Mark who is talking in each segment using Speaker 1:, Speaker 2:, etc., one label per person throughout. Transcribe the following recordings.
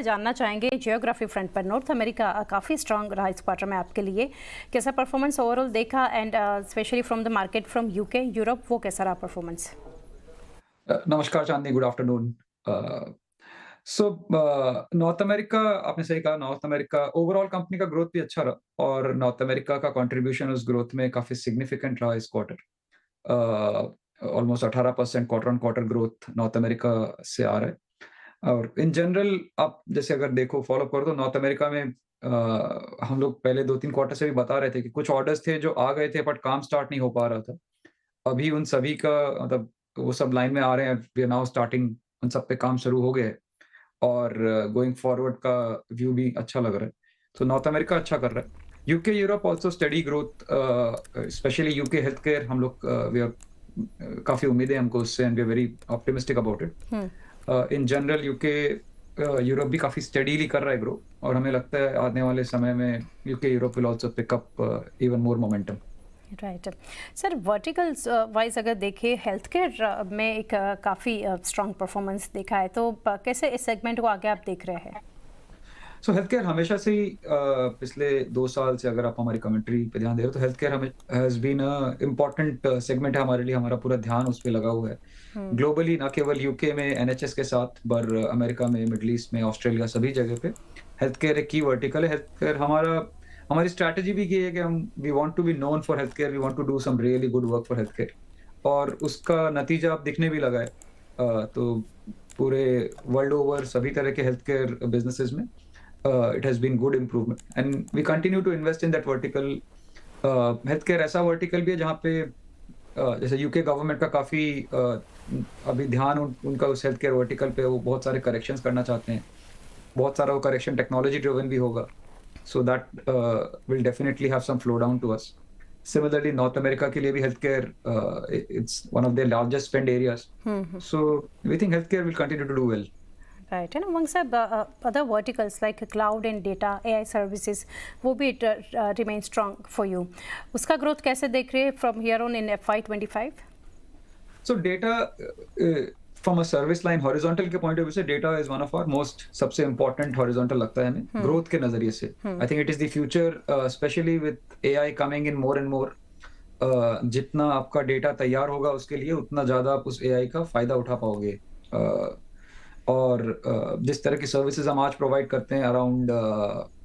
Speaker 1: जानना चाहेंगे geography front पर नॉर्थ अमेरिका काफ़ी स्ट्रांग रहा इस क्वार्टर में आपके लिए। कैसा परफॉर्मेंस ओवरऑल देखा and specially from the market from UK Europe, वो कैसा रहा परफॉर्मेंस?
Speaker 2: नमस्कार Chandni, good afternoon. So North America, आपने सही कहा। नॉर्थ अमेरिका ओवरऑल कंपनी का ग्रोथ भी अच्छा रहा और नॉर्थ अमेरिका का कंट्रीब्यूशन उस ग्रोथ में काफी सिग्निफिकेंट रहा इस quarter. Almost 18% quarter on quarter growth North America से आ रहा है। और इन जनरल आप जैसे अगर देखो, फॉलो करो तो नॉर्थ अमेरिका में हम लोग पहले 2-3 क्वार्टर से भी बता रहे थे कि कुछ ऑर्डर्स थे जो आ गए थे बट काम स्टार्ट नहीं हो पा रहा था। अभी उन सभी का मतलब वो सब लाइन में आ रहे हैं। वी आर नाउ स्टार्टिंग, उन सब पे काम शुरू हो गया है और गोइंग फॉरवर्ड का व्यू भी अच्छा लग रहा है। तो नॉर्थ अमेरिका अच्छा कर रहा है। UK Europe also steady growth, specially UK health care. हम लोग वी आर काफी उम्मीद है हमको उससे and we are very optimistic about it.
Speaker 1: Hmm.
Speaker 2: In general UK Europe भी काफी स्टेडीली कर रहा है ग्रो, और हमें लगता है आने वाले समय में UK Europe will also pick up even more momentum.
Speaker 1: Right sir, verticals wise अगर देखें हेल्थ केयर में एक काफ़ी स्ट्रांग परफॉर्मेंस देखा है, तो कैसे इस सेगमेंट को आगे आप देख रहे हैं?
Speaker 2: सो हेल्थ केयर हमेशा से ही पिछले 2 साल से अगर आप हमारी कमेंट्री पे ध्यान दे रहे हो तो हेल्थ केयर हमें has been a important segment है हमारे लिए। हमारा पूरा ध्यान उस पे लगा हुआ है।
Speaker 1: हम्म।
Speaker 2: ग्लोबली ना केवल यूके में एनएचएस के साथ, पर अमेरिका में, मिडल ईस्ट में, ऑस्ट्रेलिया, सभी जगह पे हेल्थ केयर एक की वर्टिकल है। हेल्थ केयर हमारी स्ट्रैटेजी भी ये है कि हम we want to be known for health care, we want to do some really good work for health care, और उसका नतीजा अब दिखने भी लगा है। तो पूरे वर्ल्ड ओवर सभी तरह के हेल्थ केयर बिज़नेसेस में it has been good improvement and we continue to invest in that vertical. Health care ऐसा वर्टिकल भी है जहाँ पे जैसे यूके गवर्नमेंट का काफी अभी ध्यान उनका उस हेल्थ केयर वर्टिकल पे, वो बहुत सारे करेक्शंस करना चाहते हैं। बहुत सारा वो करेक्शन टेक्नोलॉजी ड्रिवन भी होगा, so that will definitely have some flow down to us. Similarly North America के लिए भी health care it's one of the largest spend areas,
Speaker 1: hmm.
Speaker 2: So we think health care will continue to do well.
Speaker 1: Right, and amongst other verticals like cloud and data AI services, वो भी remain strong for you. उसका growth कैसे देख रहे हैं from here on in FY25?
Speaker 2: So data, from a service line horizontal के point of view से data is one of our most सबसे important horizontal लगता है हमें growth के नजरिए से। I think it is the future, especially with AI coming in more and more. जितना आपका डेटा तैयार होगा उसके लिए उतना ज्यादा आप उस AI का फायदा उठा पाओगे। और जिस तरह की सर्विसेज हम आज प्रोवाइड करते हैं अराउंड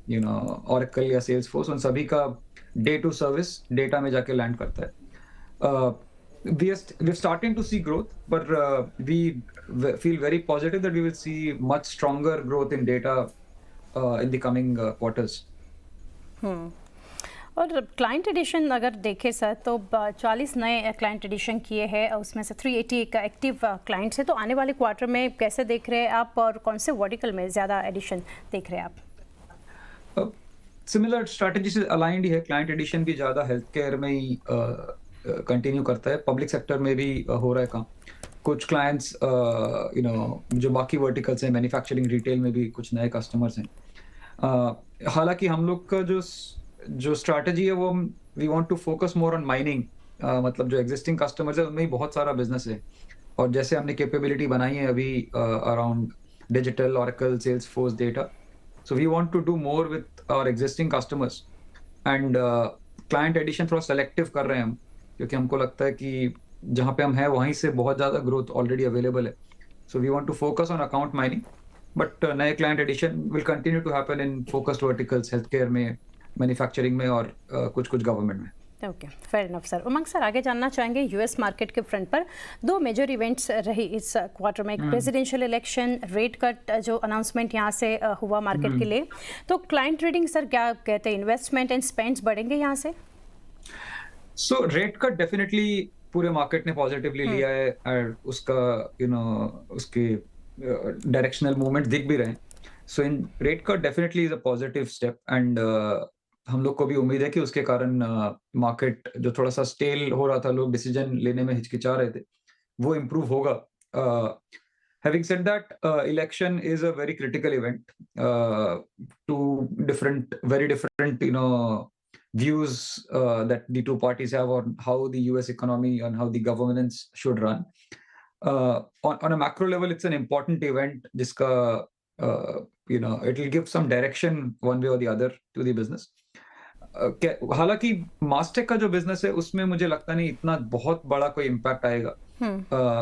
Speaker 2: यू नो Oracle या Salesforce, उन सभी का डे टू सर्विस डेटा में जाके लैंड करता है। We're starting to see growth, but we feel very positive that we will see much stronger growth in data in the coming quarters.
Speaker 1: और client addition अगर देखें सर, तो 40 नए client addition किए हैं, उसमें से 380 का एक्टिव क्लाइंट्स है। तो आने वाले क्वार्टर में कैसे देख रहे हैं आप, और कौन से वर्टिकल में ज़्यादा एडिशन देख रहे हैं आप?
Speaker 2: सिमिलर स्ट्रैटेजी से अलाइंड ही है। क्लाइंट एडिशन भी ज्यादा हेल्थ केयर में ही कंटिन्यू करता है। पब्लिक सेक्टर में भी हो रहा है काम। कुछ क्लाइंट्स जो बाकी वर्टिकल्स हैं, मैन्युफैक्चरिंग, रिटेल में भी कुछ नए कस्टमर्स हैं। हालांकि हम लोग का जो स्ट्रैटेजी है वो we want to focus more on mining. मतलब जो एग्जिस्टिंग कस्टमर्स है उनमें ही बहुत सारा बिजनेस है, और जैसे हमने कैपेबिलिटी बनाई है अभी around digital, Oracle, Salesforce, data, so we want to do more with our existing customers and client addition थोड़ा सेलेक्टिव कर रहे हैं हम, क्योंकि हमको लगता है कि जहाँ पे हम हैं वहीं से बहुत ज्यादा ग्रोथ ऑलरेडी अवेलेबल है। So we want to focus on account mining, but नए client addition will continue to happen in focused verticals, health care में, मैन्युफैक्चरिंग में, और कुछ गवर्नमेंट में।
Speaker 1: Okay, fair enough sir. Umang sir, आगे जानना चाहेंगे यूएस मार्केट के फ्रंट पर 2 मेजर इवेंट्स रही इस क्वार्टर में। प्रेसिडेंशियल इलेक्शन, रेट कट जो अनाउंसमेंट यहाँ से हुआ मार्केट के लिए, तो क्लाइंट रीडिंग सर क्या कहते हैं, इन्वेस्टमेंट एंड स्पेंड्स बढ़ेंगे यहाँ से?
Speaker 2: सो रेट कट डेफिनेटली पूरे मार्केट ने पॉजिटिवली लिया है, और उसका उसके डायरेक्शनल मूवमेंट दिख भी रहे हैं। So in rate cut definitely is a positive step, and हम लोग को भी उम्मीद है कि उसके कारण मार्केट जो थोड़ा सा स्टेल हो रहा था, लोग डिसीजन लेने में हिचकिचा रहे थे, वो इम्प्रूव होगा। Having said that, election is a very critical event. Very different, views that the two parties have on how the US economy and how the governance should run. On a macro level, it's an important event जिसका it will give some direction one way or the other to the business. हालांकि मास्टेक का जो business है उसमें मुझे लगता नहीं इतना बहुत बड़ा कोई इम्पैक्ट आएगा.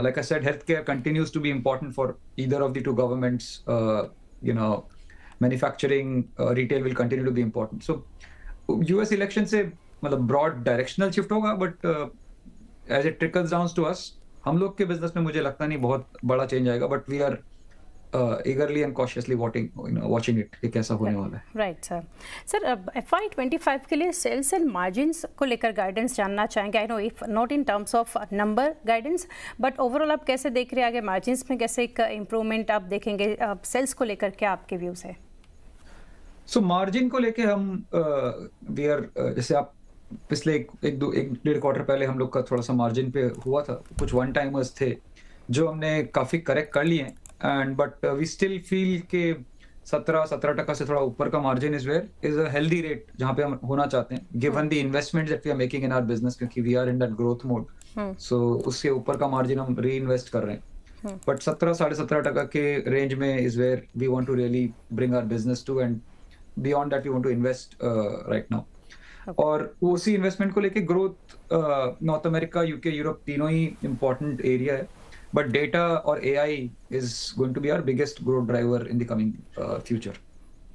Speaker 2: Like I said, healthcare continues to be important for either of the two governments. Manufacturing, retail will continue to be important. So US election से मतलब broad directional shift होगा, but as it trickles down to us, हम लोग के business में मुझे लगता नहीं बहुत बड़ा चेंज आएगा, but we are eagerly and cautiously watching it कि कैसा होने वाला है.
Speaker 1: Right sir. सर FY25 के लिए सेल्स एंड मार्जिन्स को लेकर गाइडेंस जानना चाहेंगे. I know if not in terms of number guidance, but overall आप कैसे देख रहे हैं आगे मार्जिन्स में कैसे एक इम्प्रूवमेंट आप देखेंगे? सेल्स को लेकर क्या आपके व्यूज है?
Speaker 2: सो मार्जिन को लेके हम वी आर जैसे आप पिछले एक डेढ़ क्वार्टर पहले हम लोग का थोड़ा सा मार्जिन पे हुआ था, कुछ वन टाइमर्स थे जो हमने काफी करेक्ट कर लिए हैं. And but we still feel के 17% से थोड़ा ऊपर का margin is a healthy rate जहाँ पे हम होना चाहते हैं, given the investment that we are making in our business, क्योंकि we are in that growth mode. So उससे ऊपर का मार्जिन हम री इन्वेस्ट कर रहे हैं. बट 17-17.5% के रेंज में is where we want to really bring our business to, and beyond that we want to invest right now. और उसी इन्वेस्टमेंट को लेके growth North America, UK, Europe तीनों ही इम्पोर्टेंट एरिया है. But data or AI is going to be our biggest growth driver in the coming future.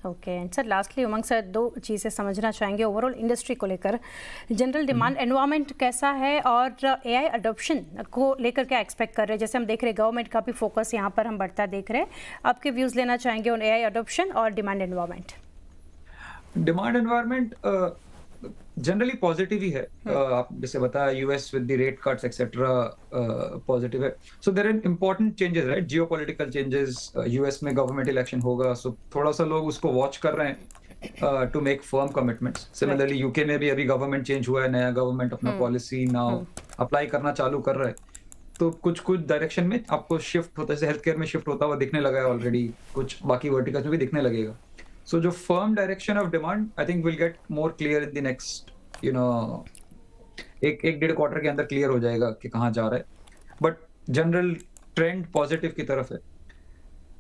Speaker 1: Okay. And sir lastly Umang sir दो चीज़ें समझना चाहेंगे ओवरऑल इंडस्ट्री को लेकर. General demand environment कैसा है और AI अडॉप्शन को लेकर क्या एक्सपेक्ट कर रहे हैं? जैसे हम देख रहे हैं गवर्नमेंट का भी फोकस यहाँ पर हम बढ़ता देख रहे हैं. आपके व्यूज़ लेना चाहेंगे ऑन AI अडॉप्शन और demand environment.
Speaker 2: Demand environment generally positive ही है. आप जैसे बताया US with the rate cuts etcetera positive है. So there are important changes, right? Geopolitical changes, US में गवर्नमेंट इलेक्शन होगा, सो थोड़ा सा लोग उसको वॉच कर रहे हैं to make firm commitments. Similarly UK में भी अभी गवर्नमेंट चेंज हुआ है, नया गवर्नमेंट अपना पॉलिसी नाउ अप्लाई करना चालू कर रहा है. तो कुछ डायरेक्शन में आपको शिफ्ट होता है, जैसे हेल्थ केयर में शिफ्ट होता हुआ दिखने लगा है ऑलरेडी, कुछ बाकी वर्टिकल्स में भी दिखने लगेगा. So जो firm direction of demand, I think will get more clear in the next, एक डेढ़ क्वार्टर के अंदर क्लियर हो जाएगा कि कहाँ जा रहा है. बट जनरल ट्रेंड पॉजिटिव की तरफ है.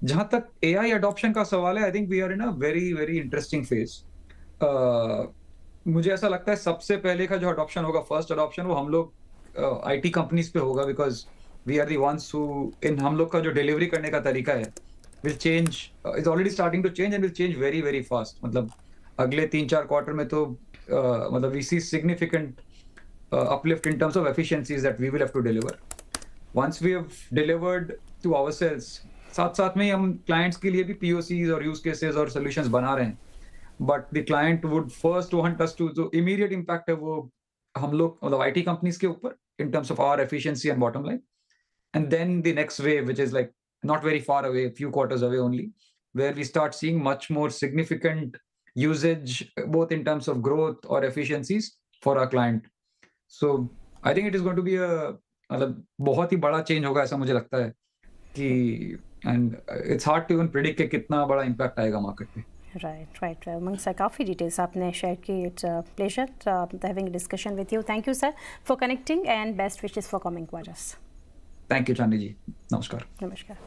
Speaker 2: जहां तक AI अडॉप्शन का सवाल है, I think we are in a very very interesting phase. मुझे ऐसा लगता है सबसे पहले का जो अडॉप्शन होगा, फर्स्ट अडॉप्शन, वो हम लोग IT कंपनीज पे होगा, because we are the ones who हम लोग का जो डिलीवरी करने का तरीका है will change, is already starting to change and will change very very fast. मतलब अगले 3-4 क्वार्टर में तो मतलब we see significant uplift in terms of efficiencies that we will have to deliver. Once we have delivered to ourselves, साथ में हम clients के लिए भी POCs और use cases और solutions बना रहे हैं. But the client would first want us to, जो immediate impact है वो हम लोग मतलब IT companies के ऊपर in terms of our efficiency and bottom line. And then the next wave, which is like not very far away, a few quarters away only, where we start seeing much more significant usage, both in terms of growth or efficiencies for our client. So I think it is going to be मतलब बहुत ही बड़ा change होगा ऐसा मुझे लगता है कि, and it's hard to even predict कि कितना बड़ा impact आएगा मार्केट पे.
Speaker 1: राइट. उमंग सर काफ़ी डिटेल्स आपने शेयर की. It's pleasure having discussion with you. Thank you sir for connecting and best wishes for coming quarters.
Speaker 2: Thank you चांदी जी. नमस्कार.
Speaker 1: नमस्कार.